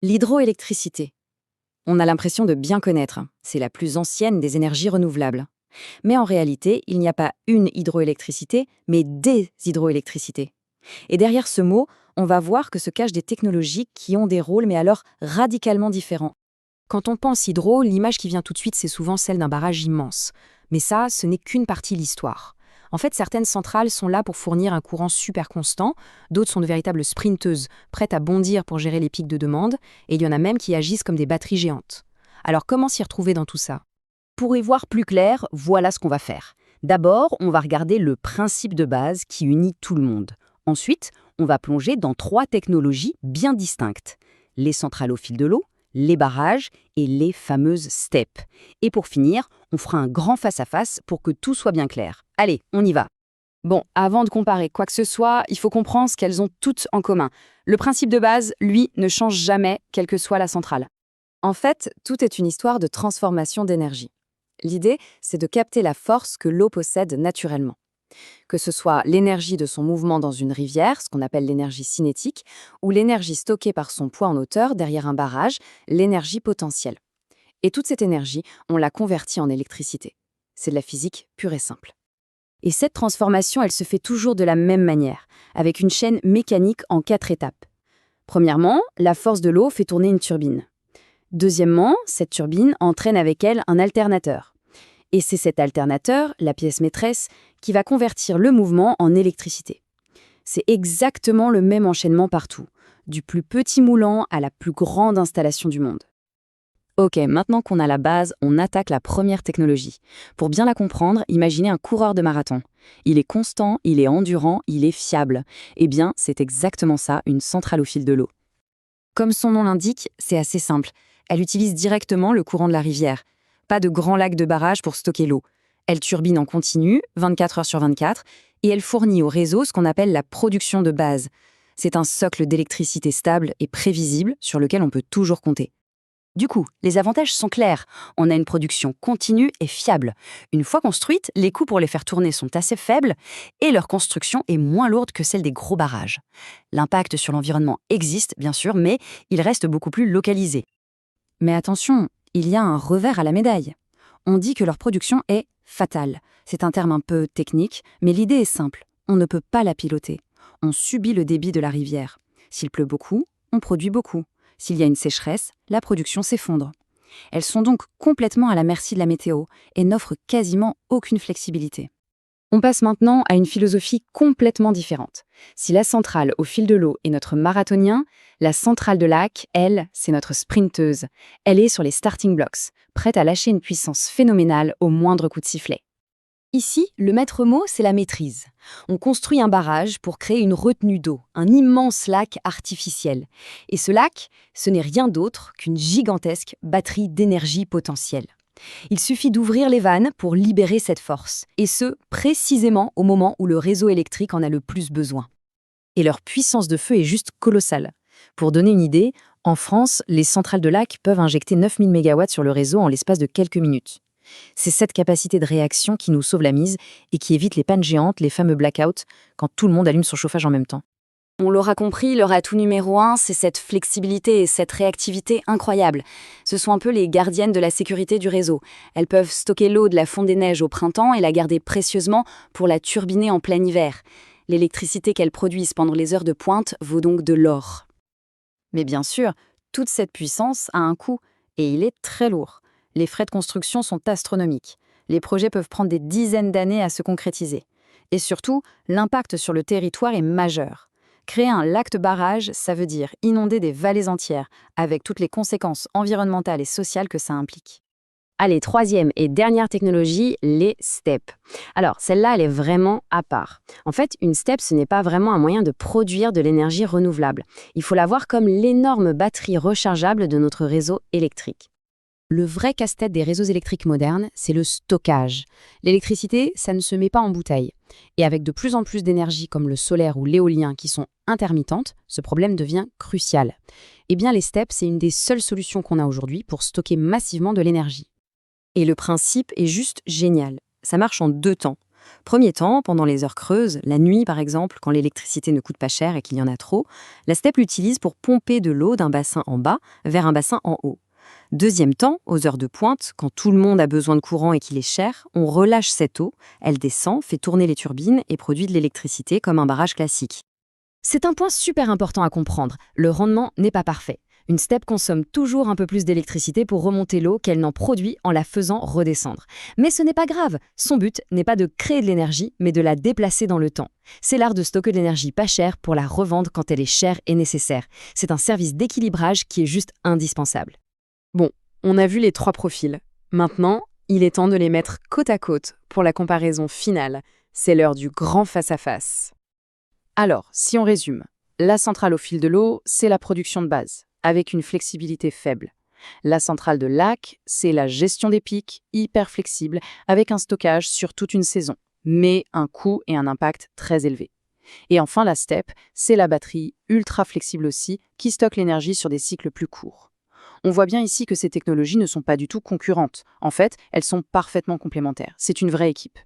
L'hydroélectricité. On a l'impression de bien connaître. C'est la plus ancienne des énergies renouvelables. Mais en réalité, il n'y a pas une hydroélectricité, mais des hydroélectricités. Et derrière ce mot, on va voir que se cachent des technologies qui ont des rôles, mais alors radicalement différents. Quand on pense hydro, l'image qui vient tout de suite, c'est souvent celle d'un barrage immense. Mais ça, ce n'est qu'une partie de l'histoire. En fait, certaines centrales sont là pour fournir un courant super constant, d'autres sont de véritables sprinteuses, prêtes à bondir pour gérer les pics de demande, et il y en a même qui agissent comme des batteries géantes. Alors comment s'y retrouver dans tout ça? Pour y voir plus clair, voilà ce qu'on va faire. D'abord, on va regarder le principe de base qui unit tout le monde. Ensuite, on va plonger dans 3 technologies bien distinctes. Les centrales au fil de l'eau, les barrages et les fameuses steppes. Et pour finir, on fera un grand face-à-face pour que tout soit bien clair. Allez, on y va. Bon, avant de comparer quoi que ce soit, il faut comprendre ce qu'elles ont toutes en commun. Le principe de base, lui, ne change jamais, quelle que soit la centrale. En fait, tout est une histoire de transformation d'énergie. L'idée, c'est de capter la force que l'eau possède naturellement. Que ce soit l'énergie de son mouvement dans une rivière, ce qu'on appelle l'énergie cinétique, ou l'énergie stockée par son poids en hauteur derrière un barrage, l'énergie potentielle. Et toute cette énergie, on la convertit en électricité. C'est de la physique pure et simple. Et cette transformation, elle se fait toujours de la même manière, avec une chaîne mécanique en 4 étapes. Premièrement, la force de l'eau fait tourner une turbine. Deuxièmement, cette turbine entraîne avec elle un alternateur. Et c'est cet alternateur, la pièce maîtresse, qui va convertir le mouvement en électricité. C'est exactement le même enchaînement partout, du plus petit moulin à la plus grande installation du monde. Ok, maintenant qu'on a la base, on attaque la première technologie. Pour bien la comprendre, imaginez un coureur de marathon. Il est constant, il est endurant, il est fiable. Eh bien, c'est exactement ça, une centrale au fil de l'eau. Comme son nom l'indique, c'est assez simple. Elle utilise directement le courant de la rivière. Pas de grand lac de barrage pour stocker l'eau. Elle turbine en continu, 24 heures sur 24, et elle fournit au réseau ce qu'on appelle la production de base. C'est un socle d'électricité stable et prévisible sur lequel on peut toujours compter. Du coup, les avantages sont clairs. On a une production continue et fiable. Une fois construites, les coûts pour les faire tourner sont assez faibles et leur construction est moins lourde que celle des gros barrages. L'impact sur l'environnement existe, bien sûr, mais il reste beaucoup plus localisé. Mais attention, il y a un revers à la médaille. On dit que leur production est fatale. C'est un terme un peu technique, mais l'idée est simple. On ne peut pas la piloter. On subit le débit de la rivière. S'il pleut beaucoup, on produit beaucoup. S'il y a une sécheresse, la production s'effondre. Elles sont donc complètement à la merci de la météo et n'offrent quasiment aucune flexibilité. On passe maintenant à une philosophie complètement différente. Si la centrale au fil de l'eau est notre marathonien, la centrale de lac, elle, c'est notre sprinteuse. Elle est sur les starting blocks, prête à lâcher une puissance phénoménale au moindre coup de sifflet. Ici, le maître mot, c'est la maîtrise. On construit un barrage pour créer une retenue d'eau, un immense lac artificiel. Et ce lac, ce n'est rien d'autre qu'une gigantesque batterie d'énergie potentielle. Il suffit d'ouvrir les vannes pour libérer cette force, et ce, précisément au moment où le réseau électrique en a le plus besoin. Et leur puissance de feu est juste colossale. Pour donner une idée, en France, les centrales de lac peuvent injecter 9000 MW sur le réseau en l'espace de quelques minutes. C'est cette capacité de réaction qui nous sauve la mise et qui évite les pannes géantes, les fameux blackouts, quand tout le monde allume son chauffage en même temps. On l'aura compris, leur atout numéro 1, c'est cette flexibilité et cette réactivité incroyable. Ce sont un peu les gardiennes de la sécurité du réseau. Elles peuvent stocker l'eau de la fonte des neiges au printemps et la garder précieusement pour la turbiner en plein hiver. L'électricité qu'elles produisent pendant les heures de pointe vaut donc de l'or. Mais bien sûr, toute cette puissance a un coût, et il est très lourd. Les frais de construction sont astronomiques. Les projets peuvent prendre des dizaines d'années à se concrétiser. Et surtout, l'impact sur le territoire est majeur. Créer un lac de barrage, ça veut dire inonder des vallées entières, avec toutes les conséquences environnementales et sociales que ça implique. Allez, troisième et dernière technologie, les steppes. Alors, celle-là, elle est vraiment à part. En fait, une steppe, ce n'est pas vraiment un moyen de produire de l'énergie renouvelable. Il faut la voir comme l'énorme batterie rechargeable de notre réseau électrique. Le vrai casse-tête des réseaux électriques modernes, c'est le stockage. L'électricité, ça ne se met pas en bouteille. Et avec de plus en plus d'énergies comme le solaire ou l'éolien qui sont intermittentes, ce problème devient crucial. Eh bien, les steppes, c'est une des seules solutions qu'on a aujourd'hui pour stocker massivement de l'énergie. Et le principe est juste génial. Ça marche en 2 temps. Premier temps, pendant les heures creuses, la nuit par exemple, quand l'électricité ne coûte pas cher et qu'il y en a trop, la STEP l'utilise pour pomper de l'eau d'un bassin en bas vers un bassin en haut. Deuxième temps, aux heures de pointe, quand tout le monde a besoin de courant et qu'il est cher, on relâche cette eau, elle descend, fait tourner les turbines et produit de l'électricité comme un barrage classique. C'est un point super important à comprendre. Le rendement n'est pas parfait. Une STEP consomme toujours un peu plus d'électricité pour remonter l'eau qu'elle n'en produit en la faisant redescendre. Mais ce n'est pas grave. Son but n'est pas de créer de l'énergie, mais de la déplacer dans le temps. C'est l'art de stocker de l'énergie pas chère pour la revendre quand elle est chère et nécessaire. C'est un service d'équilibrage qui est juste indispensable. Bon, on a vu les 3 profils. Maintenant, il est temps de les mettre côte à côte pour la comparaison finale. C'est l'heure du grand face-à-face. Alors, si on résume, la centrale au fil de l'eau, c'est la production de base, avec une flexibilité faible. La centrale de lac, c'est la gestion des pics, hyper flexible, avec un stockage sur toute une saison, mais un coût et un impact très élevés. Et enfin, la STEP, c'est la batterie, ultra flexible aussi, qui stocke l'énergie sur des cycles plus courts. On voit bien ici que ces technologies ne sont pas du tout concurrentes. En fait, elles sont parfaitement complémentaires. C'est une vraie équipe.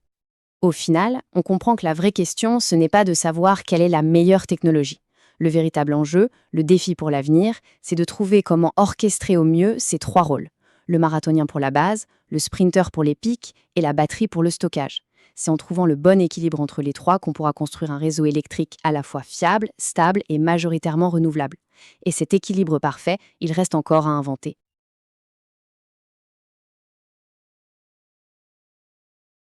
Au final, on comprend que la vraie question, ce n'est pas de savoir quelle est la meilleure technologie. Le véritable enjeu, le défi pour l'avenir, c'est de trouver comment orchestrer au mieux ces 3 rôles. Le marathonien pour la base, le sprinter pour les pics et la batterie pour le stockage. C'est en trouvant le bon équilibre entre les 3 qu'on pourra construire un réseau électrique à la fois fiable, stable et majoritairement renouvelable. Et cet équilibre parfait, il reste encore à inventer.